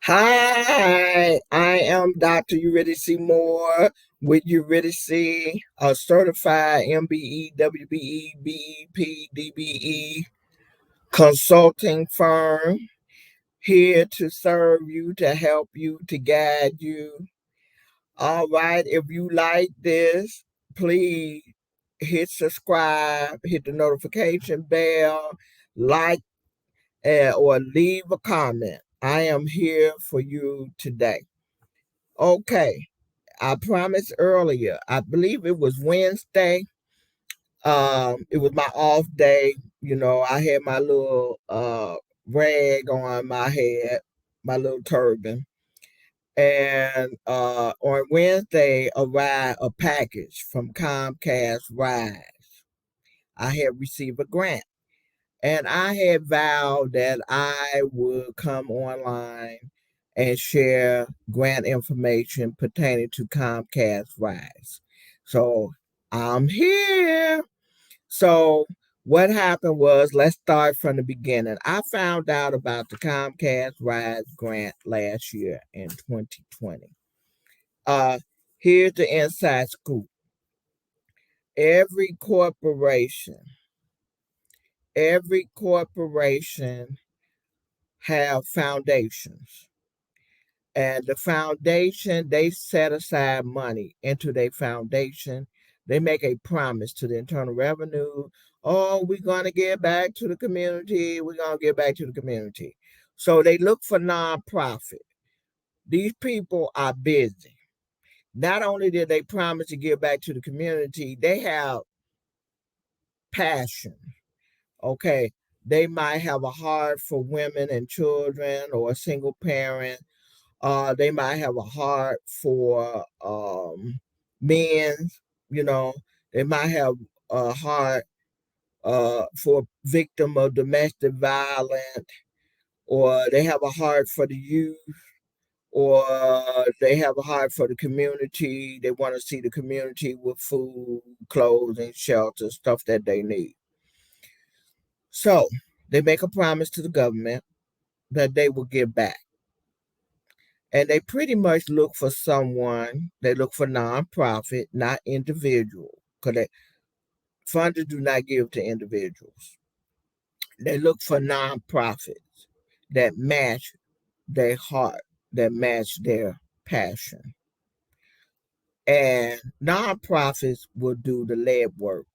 Hi, I am Dr. Eurydice Moore with Eurydice, a certified MBE, WBE, BEP, DBE consulting firm, here to serve you, to help you, to guide you. All right, if you like this, please hit subscribe, hit the notification bell, like, or leave a comment. I am here for you today. Okay, I promised earlier. I believe it was Wednesday. It was my off day. I had my little rag on my head, my little turban. And on Wednesday arrived a package from Comcast Rise. I had received a grant. And I had vowed that I would come online and share grant information pertaining to Comcast Rise. So I'm here. So what happened was, let's start from the beginning. I found out about the Comcast Rise grant last year in 2020. Uh, Here's the inside scoop. Every corporation, every corporation have foundations, and the foundation, they set aside money into their foundation. They make a promise to the Internal Revenue. Oh, we're going to give back to the community, we're going to give back to the community. So they look for nonprofit. These people are busy. Not only did they promise to give back to the community, they have passion. Okay, they might have a heart for women and children, or a single parent. They might have a heart for men, you know. They might have a heart for victim of domestic violence, or they have a heart for the youth, or they have a heart for the community. They want to see the community with food, clothes, and shelter, stuff that they need. So they make a promise to the government that they will give back. And they pretty much look for someone. They look for nonprofit, not individual, because funders do not give to individuals. They look for nonprofits that match their heart, that match their passion. And nonprofits will do the lead work.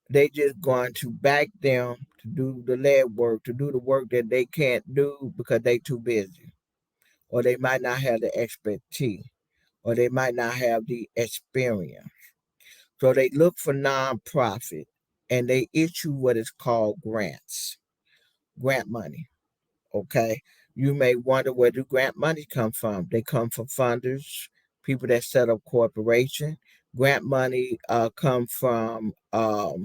They just going to back them to do the lead work, to do the work that they can't do because they too busy, or they might not have the expertise, or they might not have the experience. So they look for nonprofit, and they issue what is called grants, grant money. Okay. You may wonder, where do grant money come from? They come from funders, people that set up corporation. Grant money come from our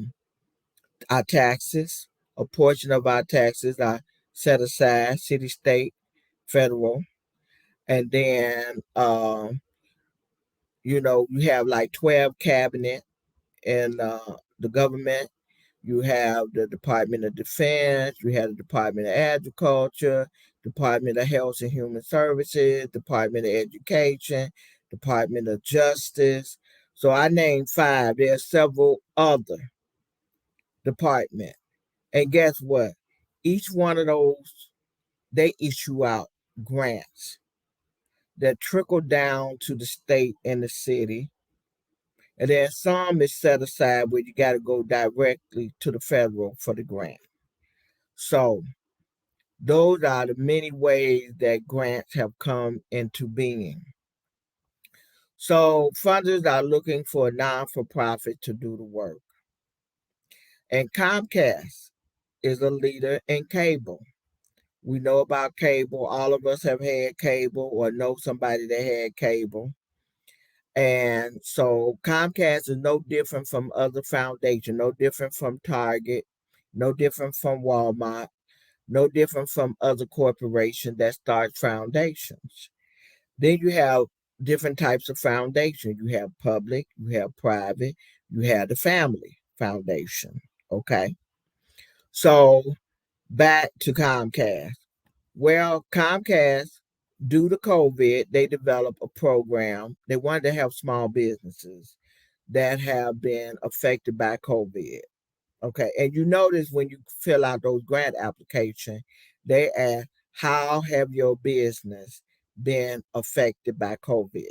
taxes. A portion of our taxes are set aside, city, state, federal. And then, you have like 12 cabinet in the government. You have the Department of Defense, you have the Department of Agriculture, Department of Health and Human Services, Department of Education, Department of Justice. So I named five. There are several other departments. And guess what? Each one of those, they issue out grants that trickle down to the state and the city. And then some is set aside where you got to go directly to the federal for the grant. So those are the many ways that grants have come into being. So funders are looking for a non-for-profit to do the work. And Comcast is a leader in cable. We know about cable. All of us have had cable or know somebody that had cable. And so Comcast is no different from other foundations, no different from Target, no different from Walmart, no different from other corporations that start foundations. Then you have different types of foundation. You have public, you have private, you have the family foundation. Okay. So back to Comcast. Well, Comcast, due to COVID, they developed a program. They wanted to help small businesses that have been affected by COVID. Okay. And you notice when you fill out those grant applications, they ask, how have your business been affected by COVID?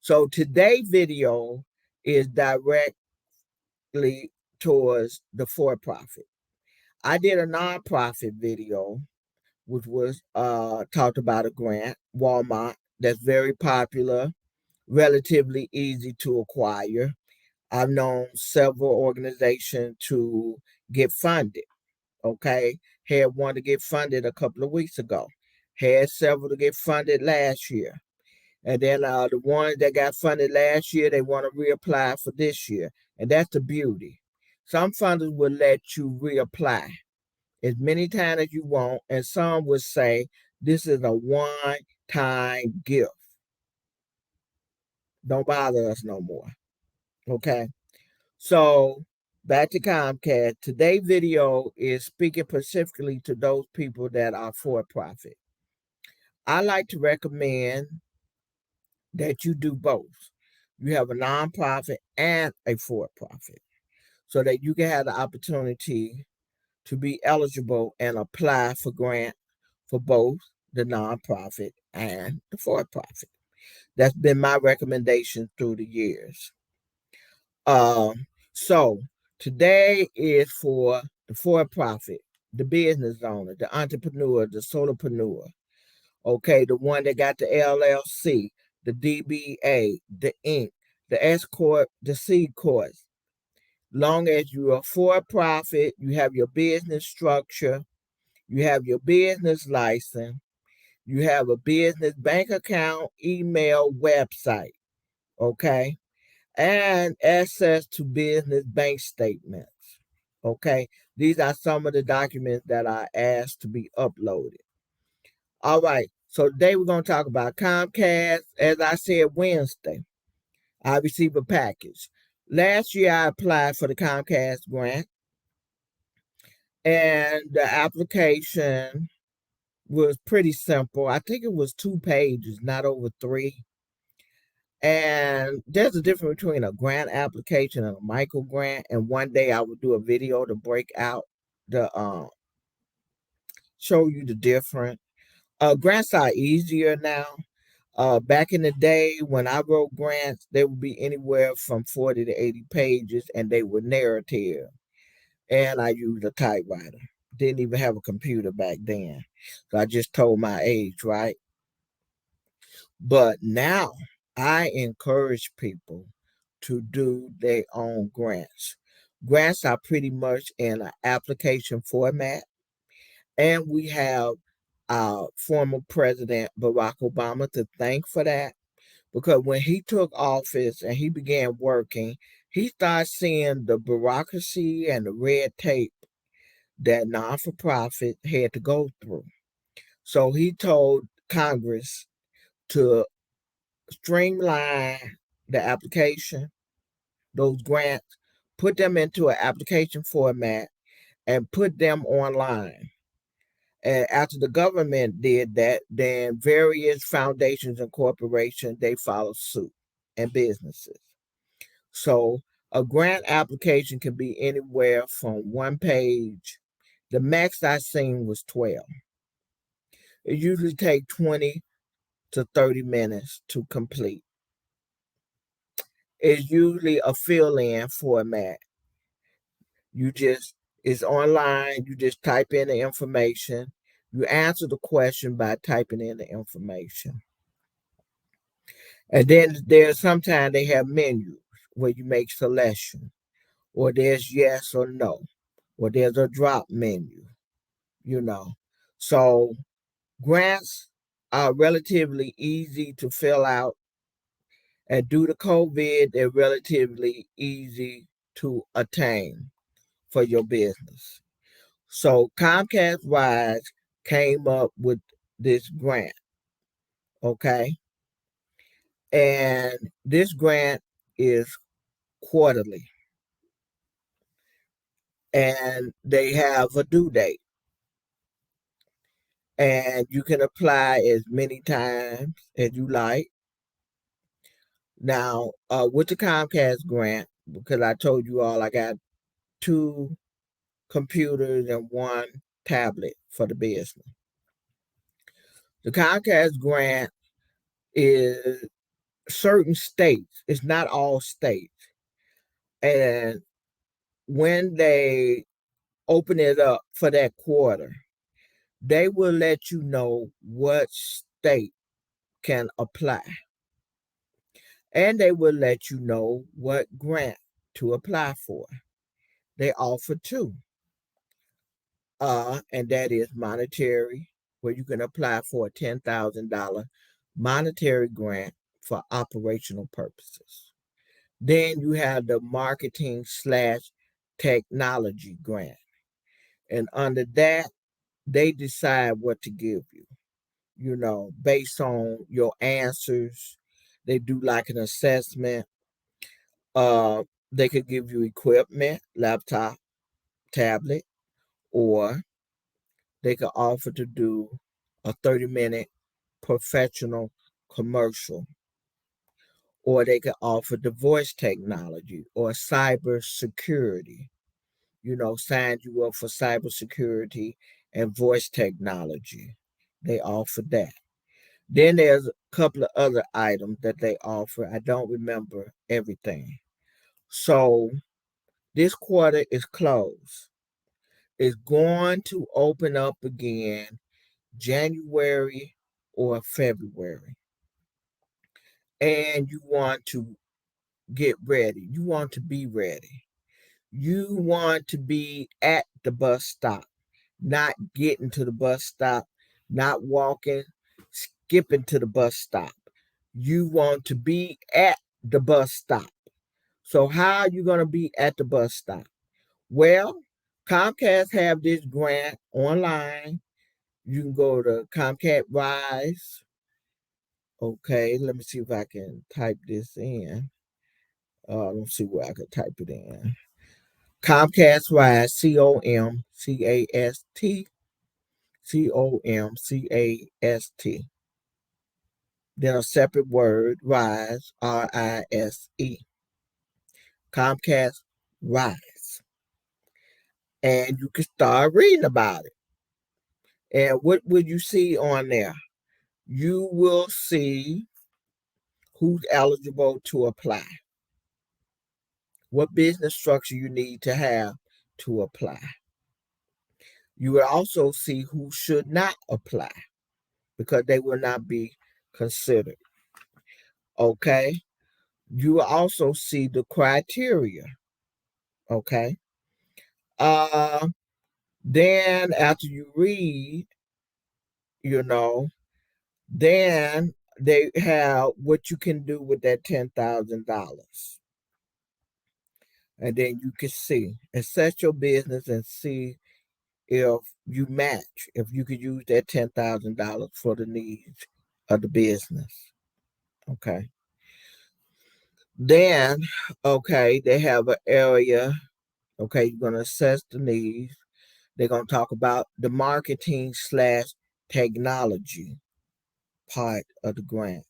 So today's video is directly towards the for-profit. I did a nonprofit video, which was talked about a grant, Walmart, that's very popular, relatively easy to acquire. I've known several organizations to get funded. Okay, had one to get funded a couple of weeks ago. Had several to get funded last year. And then the ones that got funded last year, they want to reapply for this year. And that's the beauty. Some funders will let you reapply as many times as you want, and some would say this is a one-time gift. Don't bother us no more. Okay. So back to Comcast. Today's video is speaking specifically to those people that are for profit. I like to recommend that you do both. You have a nonprofit and a for profit so that you can have the opportunity to be eligible and apply for grant for both the nonprofit and the for profit. That's been my recommendation through the years. So today is for the for profit, the business owner, the entrepreneur, the solopreneur. Okay, the one that got the LLC, the DBA, the Inc., the S Corp, the C Corp. Long as you are for profit, you have your business structure, you have your business license, you have a business bank account, email, website, okay, and access to business bank statements. Okay, these are some of the documents that I asked to be uploaded. All right, so today we're going to talk about Comcast. As I said Wednesday, I received a package. Last year I applied for the Comcast grant, and the application was pretty simple. I think it was 2 pages, not over 3. And there's a difference between a grant application and a micro grant. And one day I will do a video to break out the show you the difference. Grants are easier now. Back in the day when I wrote grants, they would be anywhere from 40 to 80 pages, and they were narrative. And I used a typewriter. Didn't even have a computer back then. So I just told my age, right? But now I encourage people to do their own grants. Grants are pretty much in an application format. And we have our former president, Barack Obama, to thank for that. Because when he took office and he began working, he started seeing the bureaucracy and the red tape that non for profit had to go through. So he told Congress to streamline the application, those grants, put them into an application format, and put them online. And after the government did that, then various foundations and corporations they followed suit, and businesses. So a grant application can be anywhere from 1 page. The max I seen was 12. It usually takes 20 to 30 minutes to complete. It's usually a fill-in format. It's online. You just type in the information. You answer the question by typing in the information. And then there's sometimes they have menus where you make selection, or there's yes or no, or there's a drop menu, you know. So grants are relatively easy to fill out, and due to COVID, they're relatively easy to attain for your business. So Comcast Rise came up with this grant, okay? And this grant is quarterly, and they have a due date. and you can apply as many times as you like. Now, with the Comcast grant, because I told you all I got 2 computers and 1 tablet for the business. The Comcast grant is certain states, it's not all states. And when they open it up for that quarter, they will let you know what state can apply. And they will let you know what grant to apply for. They offer 2. And that is monetary, where you can apply for a $10,000 monetary grant for operational purposes. Then you have the marketing/technology grant. And under that, they decide what to give you, based on your answers. They do like an assessment. Uh, they could give you equipment, laptop, tablet, or they could offer to do a 30-minute professional commercial, or they could offer the voice technology or cyber security, sign you up for cybersecurity and voice technology. They offer that. Then there's a couple of other items that they offer. I don't remember everything. So this quarter is closed. It's going to open up again January or February. And you want to get ready. You want to be ready. You want to be at the bus stop, not getting to the bus stop, not walking, skipping to the bus stop. You want to be at the bus stop. So how are you going to be at the bus stop? Well, Comcast have this grant online. You can go to Comcast Rise. Okay, let me see if I can type this in. Let's see where I can type it in. Comcast Rise, COMCAST. Then a separate word, Rise, RISE. Comcast Rise. And you can start reading about it. And what would you see on there? You will see who's eligible to apply, what business structure you need to have to apply. You will also see who should not apply because they will not be considered. Okay. You will also see the criteria. Okay. Uh, then after you read, you know, then they have what you can do with that $10,000. And then you can see, assess your business and see if you match, if you could use that $10,000 for the needs of the business. Okay. Then, okay, they have an area. Okay, you're going to assess the needs. They're going to talk about the marketing/technology part of the grant.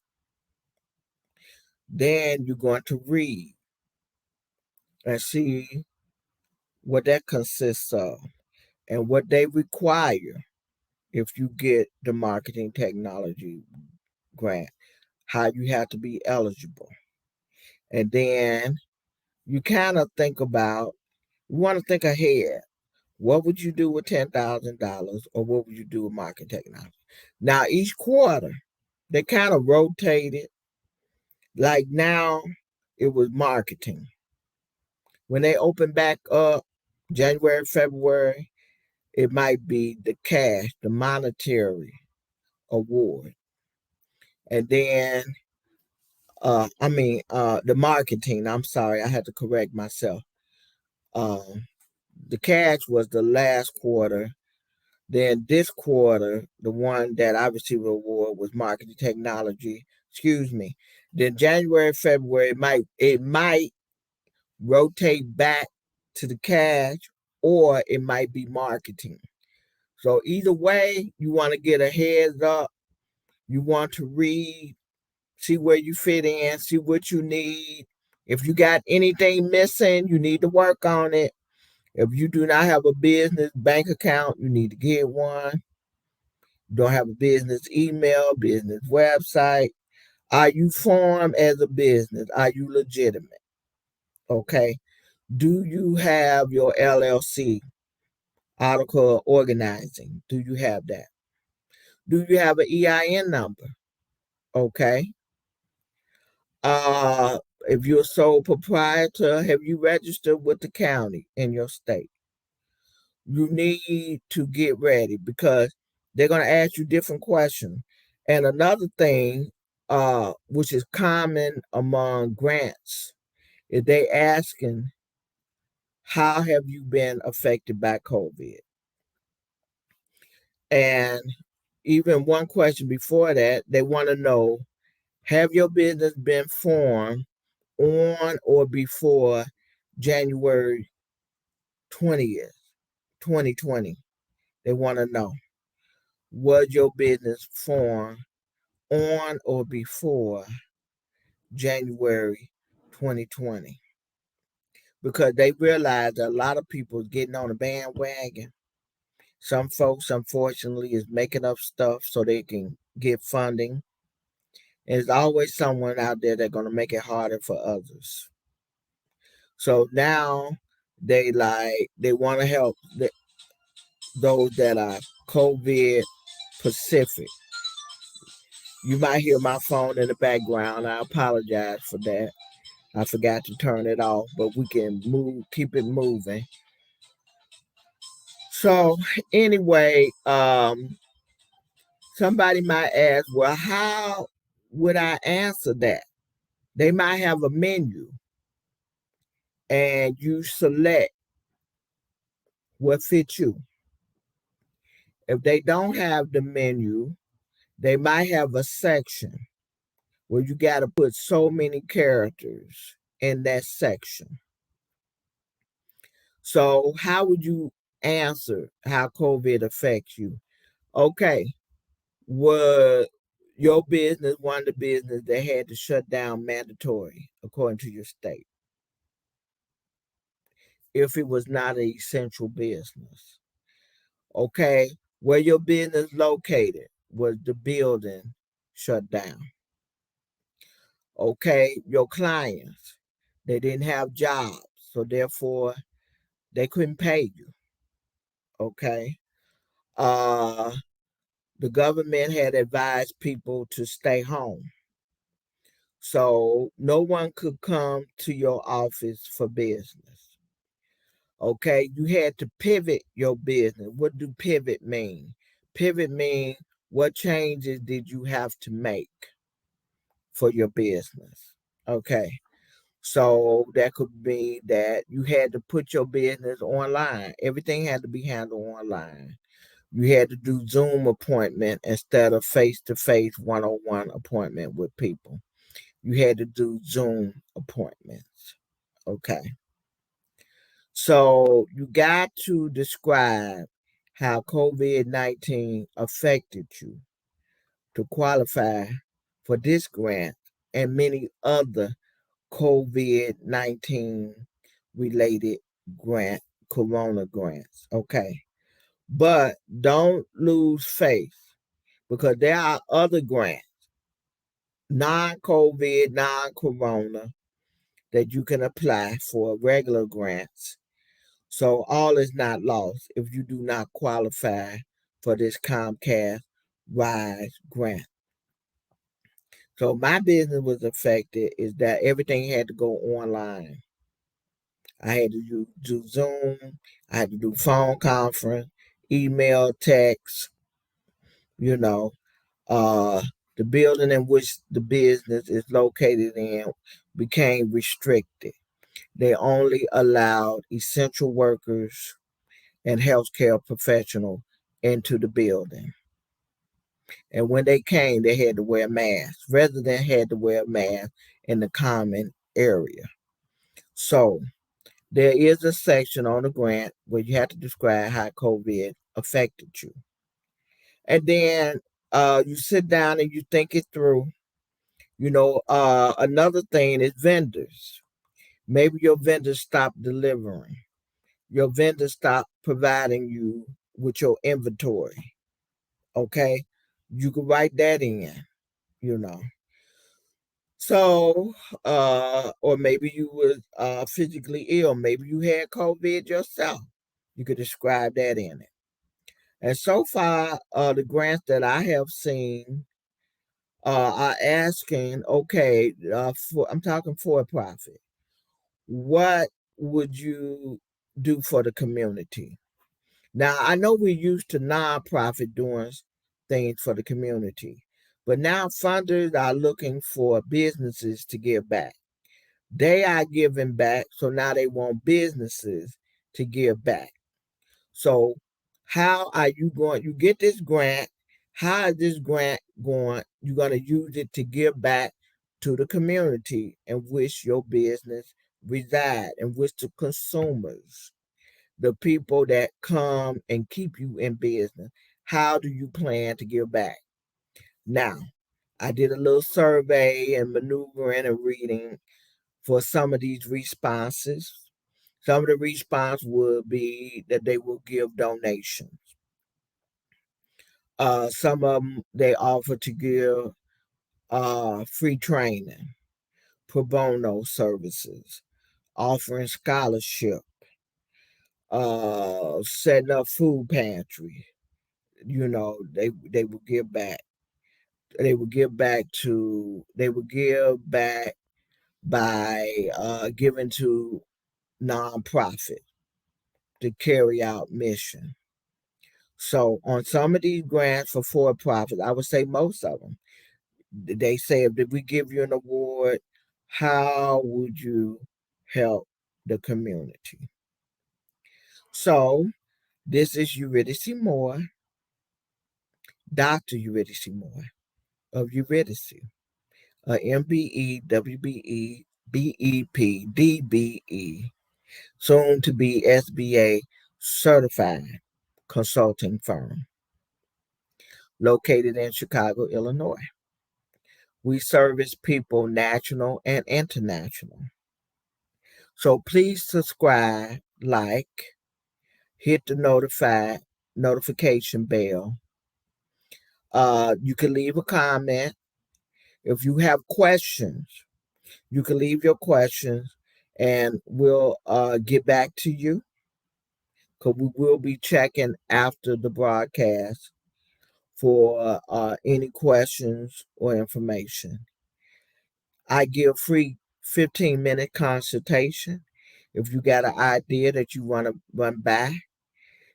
Then you're going to read and see what that consists of and what they require if you get the marketing technology grant, how you have to be eligible. And then you kind of think about, you want to think ahead. What would you do with $10,000 or what would you do with marketing technology? Now, each quarter, they kind of rotate it. Like now, it was marketing. When they open back up, January, February, it might be the cash, the monetary award. And then, the marketing, I'm sorry, I had to correct myself. The cash was the last quarter. Then this quarter, the one that I received an award was marketing technology. Excuse me. Then January, February, it might rotate back to the cash, or it might be marketing. So either way, you want to get a heads up. You want to read, see where you fit in, see what you need. If you got anything missing, you need to work on it. If you do not have a business bank account, you need to get one. You don't have a business email, business website. Are you formed as a business? Are you legitimate? Okay. Do you have your LLC, article of organizing? Do you have that? Do you have an EIN number? Okay. If you're a sole proprietor, have you registered with the county in your state? You need to get ready because they're going to ask you different questions. And another thing, which is common among grants, is they asking, how have you been affected by COVID? And even one question before that, they want to know, have your business been formed on or before January 20th, 2020? They want to know, was your business formed on or before January 2020? Because they realize that a lot of people is getting on the bandwagon. Some folks, unfortunately, is making up stuff so they can get funding. And there's always someone out there that's going to make it harder for others. So now they want to help those that are COVID Pacific. You might hear my phone in the background. I apologize for that. I forgot to turn it off, but we can keep it moving. So anyway, somebody might ask, well, how would I answer that? They might have a menu and you select what fits you. If they don't have the menu, they might have a section where you got to put so many characters in that section. So, how would you answer how COVID affects you? Okay, was your business one of the business that had to shut down mandatory according to your state if it was not an essential business? Okay, where your business located, was the building shut down? Okay, your clients, they didn't have jobs, so therefore they couldn't pay you. Okay, uh, the government had advised people to stay home, so no one could come to your office for business. Okay, you had to pivot your business. What do pivot mean? Pivot mean, what changes did you have to make for your business? Okay, so that could be that you had to put your business online. Everything had to be handled online. You had to do Zoom appointment instead of face-to-face one-on-one appointment with people. You had to do Zoom appointments. Okay. So you got to describe how COVID-19 affected you to qualify for this grant and many other COVID-19 related corona grants. Okay. But don't lose faith because there are other grants, non-COVID, non-corona, that you can apply for regular grants. So all is not lost if you do not qualify for this Comcast Rise grant. So my business was affected is that everything had to go online. I had to do Zoom, I had to do phone conference, email, text, you know. Uh, the building in which the business is located in became restricted. They only allowed essential workers and healthcare professionals into the building. And when they came, they had to wear masks. Residents had to wear masks in the common area. So there is a section on the grant where you have to describe how COVID affected you. And then you sit down and you think it through. Another thing is vendors. Maybe your vendors stop delivering. Your vendors stop providing you with your inventory. Okay, you can write that in. You know. So, or maybe you were physically ill. Maybe you had COVID yourself. You could describe that in it. And so far, the grants that I have seen are asking, okay, I'm talking for profit. What would you do for the community? Now, I know we're used to nonprofit doing things for the community, but now funders are looking for businesses to give back. They are giving back, so now they want businesses to give back. So, how are you going? You get this grant. How is this grant going? You're going to use it to give back to the community in which your business reside, in which the consumers, the people that come and keep you in business. How do you plan to give back? Now, I did a little survey and maneuvering and reading for some of these responses. Some of the response would be that they will give donations. Some of them they offer to give free training, pro bono services, offering scholarship, setting up food pantry. They will give back. They will give back by giving to nonprofit to carry out mission. So on some of these grants for profit, I would say most of them, they say if we give you an award, how would you help the community? So this is Eurydice Moore, Dr. Eurydice Moore of Eurydice, MBE, WBE, BEP, DBE, soon to be SBA certified consulting firm located in Chicago, Illinois. We service people national and international. So please subscribe, like, hit the notification bell. You can leave a comment. If you have questions, you can leave your questions and we'll get back to you because we will be checking after the broadcast for any questions or information. I give free 15-minute consultation. If you got an idea that you want to run by,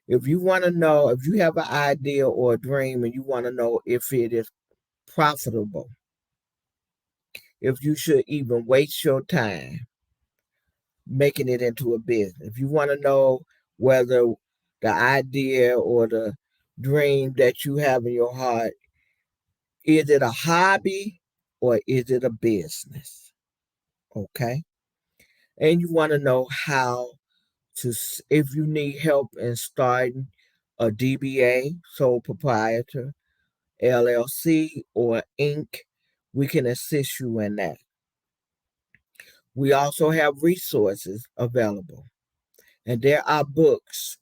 if you want to know, if you have an idea or a dream and you want to know if it is profitable, if you should even waste your time making it into a business, if you want to know whether the idea or the dream that you have in your heart, is it a hobby or is it a business? Okay. And you want to know how to, if you need help in starting a DBA, sole proprietor, LLC, or Inc., we can assist you in that. We also have resources available, and there are books.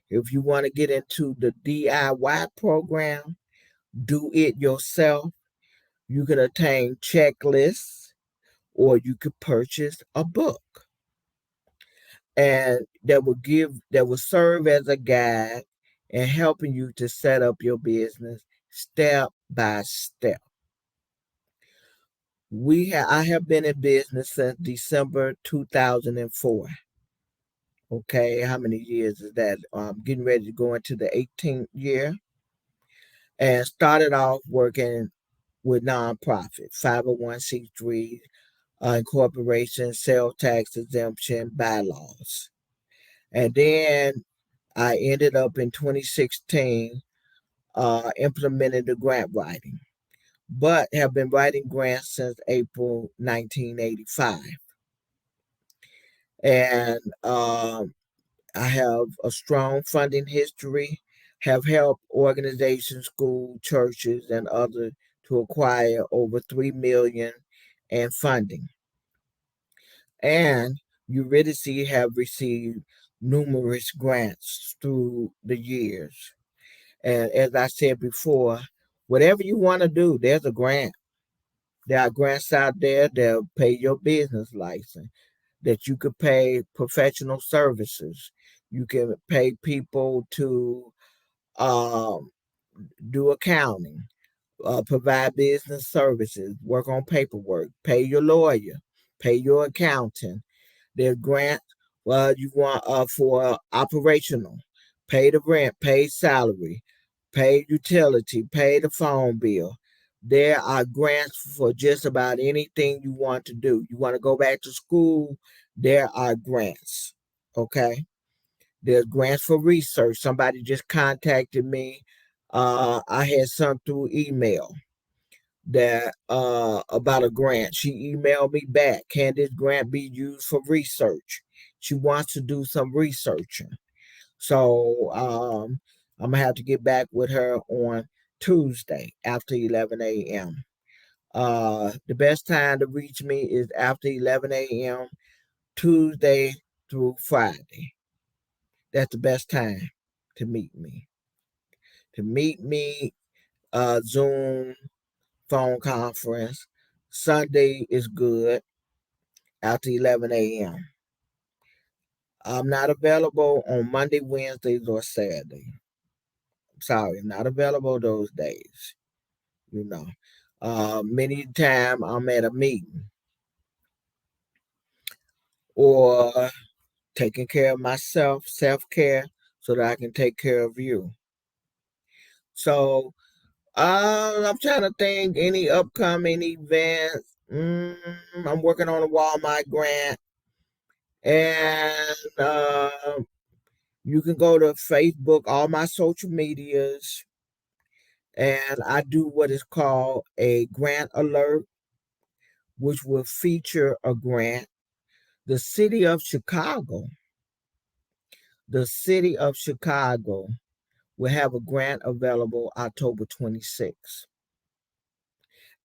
If you want to get into the DIY program, do it yourself, you can obtain checklists or you could purchase a book. And that will serve as a guide in helping you to set up your business step by step. I have been in business since December 2004. Okay, how many years is that? Getting ready to go into the 18th year, and started off working with nonprofit, 501c3 incorporation, sales tax exemption bylaws. And then I ended up in 2016 implementing the grant writing, but have been writing grants since April 1985. And I have a strong funding history. have helped organizations, schools, churches, and others to acquire over 3 million in funding. And Eurydice have received numerous grants through the years. And as I said before, whatever you want to do, there's a grant. There are grants out there that'll pay your business license, that you could pay professional services. You can pay people to um, do accounting, provide business services, work on paperwork, pay your lawyer, pay your accountant. There's grants you want for operational, pay the rent, pay salary, pay utility, pay the phone bill. There are grants for just about anything you want to do. You want to go back to school, there are grants. Okay. There's grants for research. Somebody just contacted me. I had some through email that about a grant. She emailed me back. Can this grant be used for research? She wants to do some researching. So I'm gonna have to get back with her on Tuesday after 11 a.m. The best time to reach me is after 11 a.m. Tuesday through Friday. That's the best time to meet me. To meet me, Zoom, phone conference. Sunday is good after 11 a.m. I'm not available on Monday, Wednesdays, or Saturday. Sorry, I'm not available those days. You know, many time I'm at a meeting or taking care of myself, self care, so that I can take care of you. So I'm trying to think any upcoming events. I'm working on a Walmart grant, and you can go to Facebook, all my social medias, and I do what is called a grant alert, which will feature a grant. The city of Chicago, the city of Chicago will have a grant available October 26th.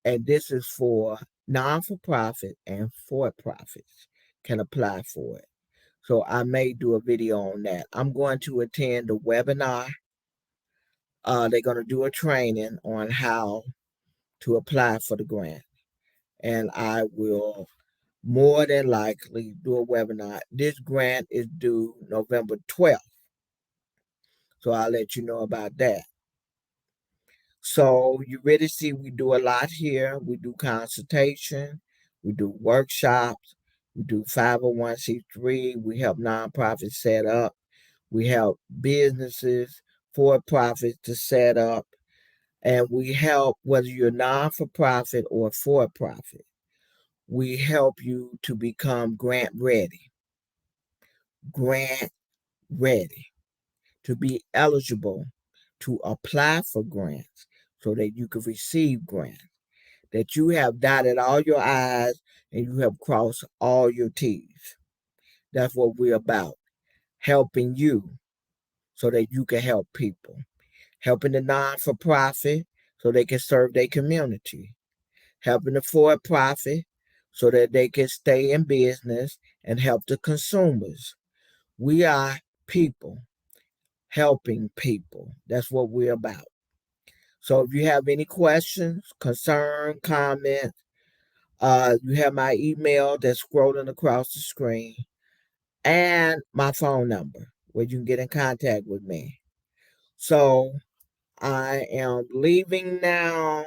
And this is for non-for-profit and for-profits can apply for it. So I may do a video on that. I'm going to attend a webinar. They're going to do a training on how to apply for the grant. And I will more than likely do a webinar. This grant is due November 12th. So I'll let you know about that. So you really see we do a lot here. We do consultation, we do workshops, we do 501c3, we help nonprofits set up, we help businesses, for profits to set up, and we help whether you're non for profit or for profit. We help you to become grant ready, to be eligible to apply for grants so that you can receive grants, that you have dotted all your I's and you have crossed all your T's. That's what we're about, helping you so that you can help people, helping the non for profit so they can serve their community, helping the for profit so that they can stay in business and help the consumers. We are people helping people. That's what we're about. So if you have any questions, concern, comments, you have my email that's scrolling across the screen and my phone number where you can get in contact with me. So I am leaving now.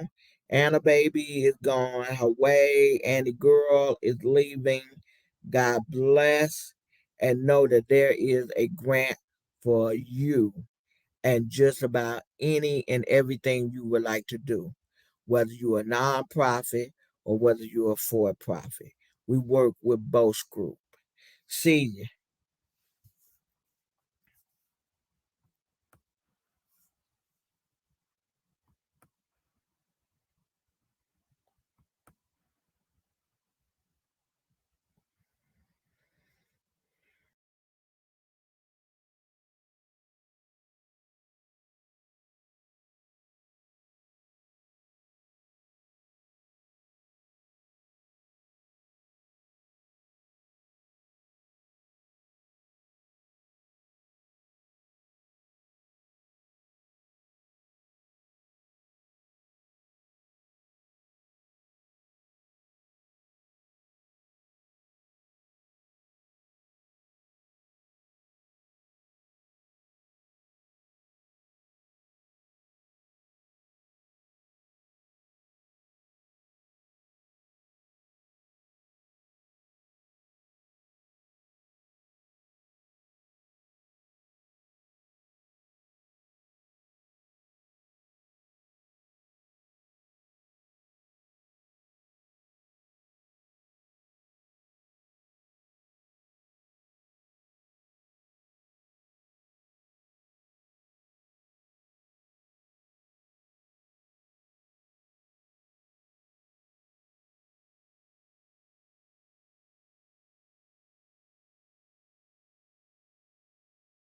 Anna baby is going her way, and the girl is leaving. God bless, and know that there is a grant for you and just about any and everything you would like to do, whether you're a nonprofit or whether you're a for profit. We work with both groups. See you.